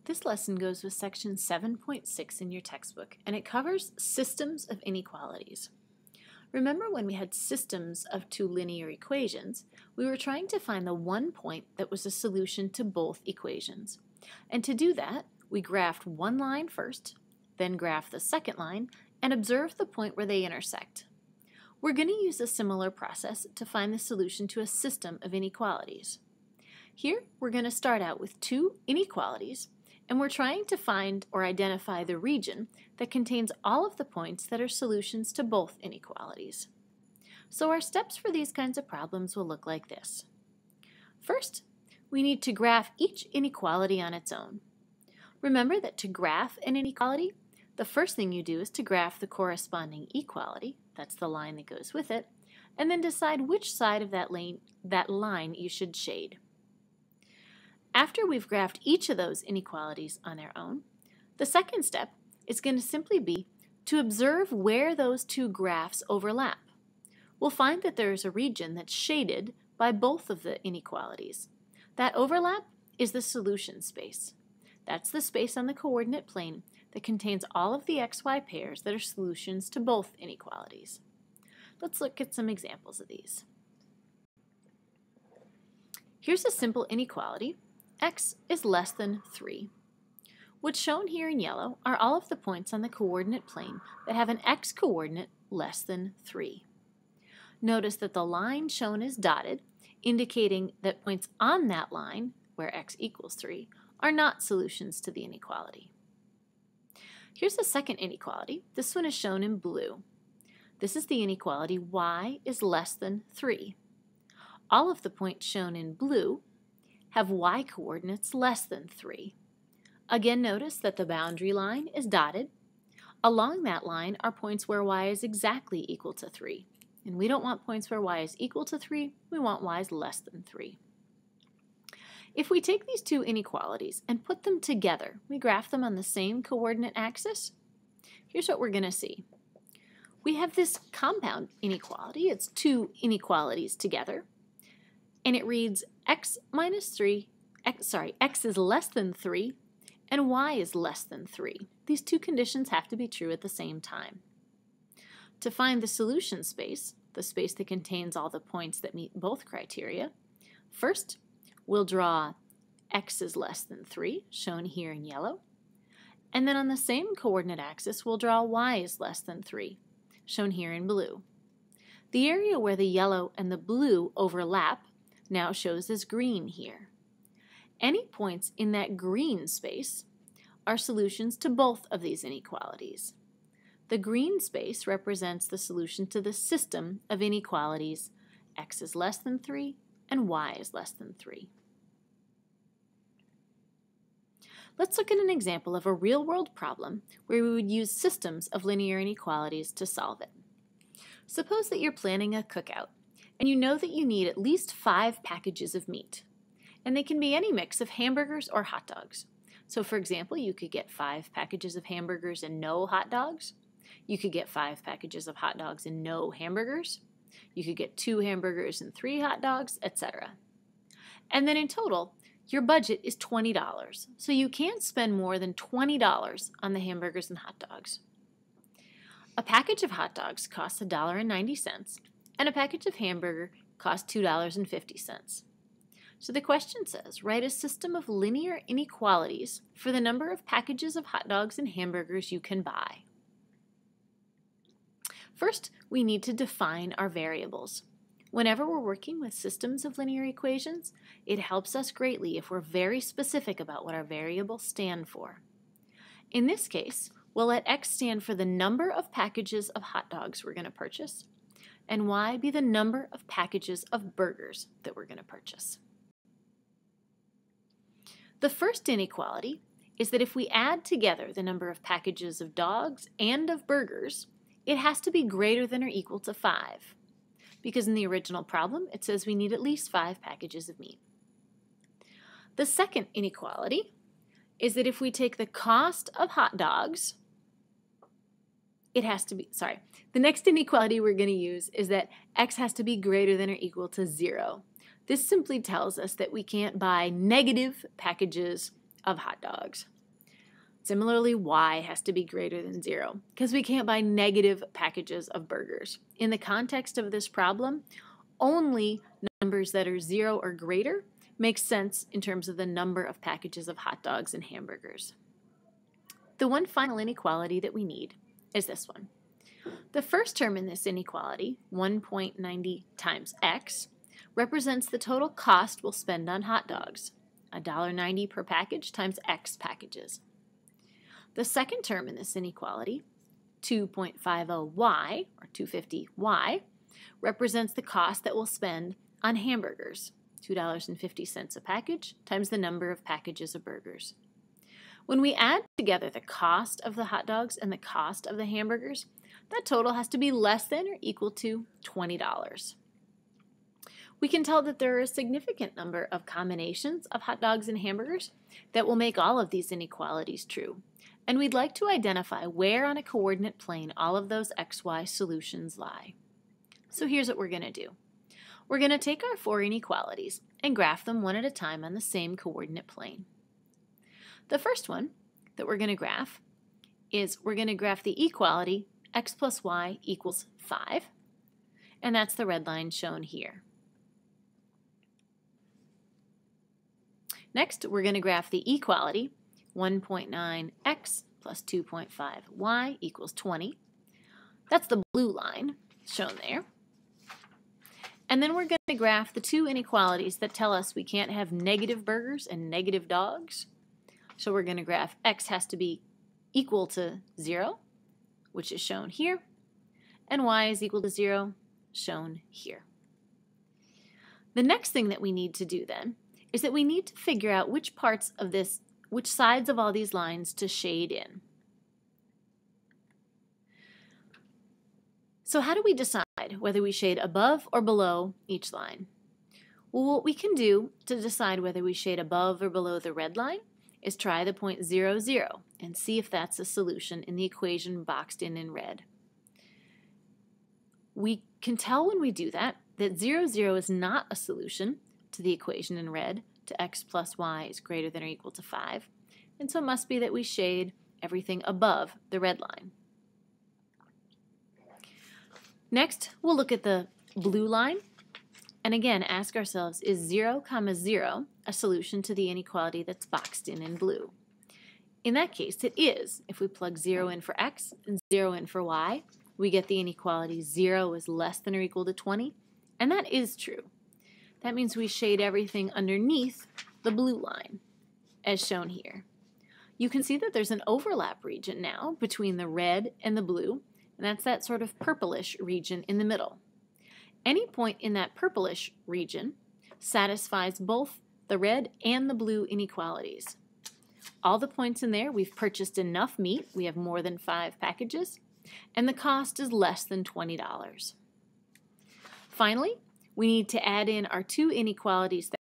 This lesson goes with section 7.6 in your textbook, and it covers systems of inequalities. Remember when we had systems of two linear equations, we were trying to find the one point that was a solution to both equations. And to do that, we graphed one line first, then graphed the second line, and observed the point where they intersect. We're going to use a similar process to find the solution to a system of inequalities. Here, we're going to start out with two inequalities, and we're trying to find or identify the region that contains all of the points that are solutions to both inequalities. So our steps for these kinds of problems will look like this. First, we need to graph each inequality on its own. Remember that to graph an inequality, the first thing you do is to graph the corresponding equality, that's the line that goes with it, and then decide which side of that line you should shade. After we've graphed each of those inequalities on their own, the second step is going to simply be to observe where those two graphs overlap. We'll find that there is a region that's shaded by both of the inequalities. That overlap is the solution space. That's the space on the coordinate plane that contains all of the xy pairs that are solutions to both inequalities. Let's look at some examples of these. Here's a simple inequality. X is less than 3. What's shown here in yellow are all of the points on the coordinate plane that have an x coordinate less than 3. Notice that the line shown is dotted, indicating that points on that line, where x equals 3, are not solutions to the inequality. Here's the second inequality. This one is shown in blue. This is the inequality y is less than 3. All of the points shown in blue have y coordinates less than 3. Again, notice that the boundary line is dotted. Along that line are points where y is exactly equal to 3. And we don't want points where y is equal to 3, we want y is less than 3. If we take these two inequalities and put them together, we graph them on the same coordinate axis, here's what we're going to see. We have this compound inequality, it's two inequalities together, and it reads x is less than 3 and y is less than 3. These two conditions have to be true at the same time. To find the solution space, the space that contains all the points that meet both criteria, first we'll draw x is less than 3, shown here in yellow, and then on the same coordinate axis we'll draw y is less than 3, shown here in blue. The area where the yellow and the blue overlap now shows as green here. Any points in that green space are solutions to both of these inequalities. The green space represents the solution to the system of inequalities x is less than 3 and y is less than 3. Let's look at an example of a real-world problem where we would use systems of linear inequalities to solve it. Suppose that you're planning a cookout and you know that you need at least 5 packages of meat. And they can be any mix of hamburgers or hot dogs. So for example, you could get 5 packages of hamburgers and no hot dogs. You could get 5 packages of hot dogs and no hamburgers. You could get 2 hamburgers and 3 hot dogs, etc. And then in total, your budget is $20. So you can't spend more than $20 on the hamburgers and hot dogs. A package of hot dogs costs $1.90, and a package of hamburger costs $2.50. So the question says, write a system of linear inequalities for the number of packages of hot dogs and hamburgers you can buy. First, we need to define our variables. Whenever we're working with systems of linear equations, it helps us greatly if we're very specific about what our variables stand for. In this case, we'll let x stand for the number of packages of hot dogs we're going to purchase, and y be the number of packages of burgers that we're going to purchase. The first inequality is that if we add together the number of packages of dogs and of burgers, it has to be greater than or equal to 5. Because in the original problem, it says we need at least 5 packages of meat. The second inequality is that if we take the cost of hot dogs, the next inequality we're going to use is that x has to be greater than or equal to 0. This simply tells us that we can't buy negative packages of hot dogs. Similarly, y has to be greater than 0 because we can't buy negative packages of burgers. In the context of this problem, only numbers that are 0 or greater make sense in terms of the number of packages of hot dogs and hamburgers. The one final inequality that we need is this one. The first term in this inequality, 1.90 times x, represents the total cost we'll spend on hot dogs, $1.90 per package times x packages. The second term in this inequality, 2.50y, or 250y, represents the cost that we'll spend on hamburgers, $2.50 a package times the number of packages of burgers. When we add together the cost of the hot dogs and the cost of the hamburgers, that total has to be less than or equal to $20. We can tell that there are a significant number of combinations of hot dogs and hamburgers that will make all of these inequalities true. And we'd like to identify where on a coordinate plane all of those xy solutions lie. So here's what we're going to do. We're going to take our 4 inequalities and graph them one at a time on the same coordinate plane. The first one that we're going to graph is we're going to graph the equality x plus y equals 5, and that's the red line shown here. Next, we're going to graph the equality 1.9x plus 2.5y equals 20. That's the blue line shown there. And then we're going to graph the 2 inequalities that tell us we can't have negative burgers and negative dogs. So we're going to graph x has to be equal to 0, which is shown here, and y is equal to 0, shown here. The next thing that we need to do then is that we need to figure out which sides of all these lines to shade in. So how do we decide whether we shade above or below each line? Well, what we can do to decide whether we shade above or below the red line is try the point 0, 0 and see if that's a solution in the equation boxed in red. We can tell when we do that 0, 0 is not a solution to the equation in red to x plus y is greater than or equal to 5, and so it must be that we shade everything above the red line. Next, we'll look at the blue line and again ask ourselves, is 0, 0 a solution to the inequality that's boxed in blue? In that case, it is. If we plug 0 in for x and 0 in for y, we get the inequality 0 is less than or equal to 20, and that is true. That means we shade everything underneath the blue line, as shown here. You can see that there's an overlap region now between the red and the blue, and that's that sort of purplish region in the middle. Any point in that purplish region satisfies both the red and the blue inequalities. All the points in there, we've purchased enough meat, we have more than 5 packages, and the cost is less than $20. Finally, we need to add in our 2 inequalities that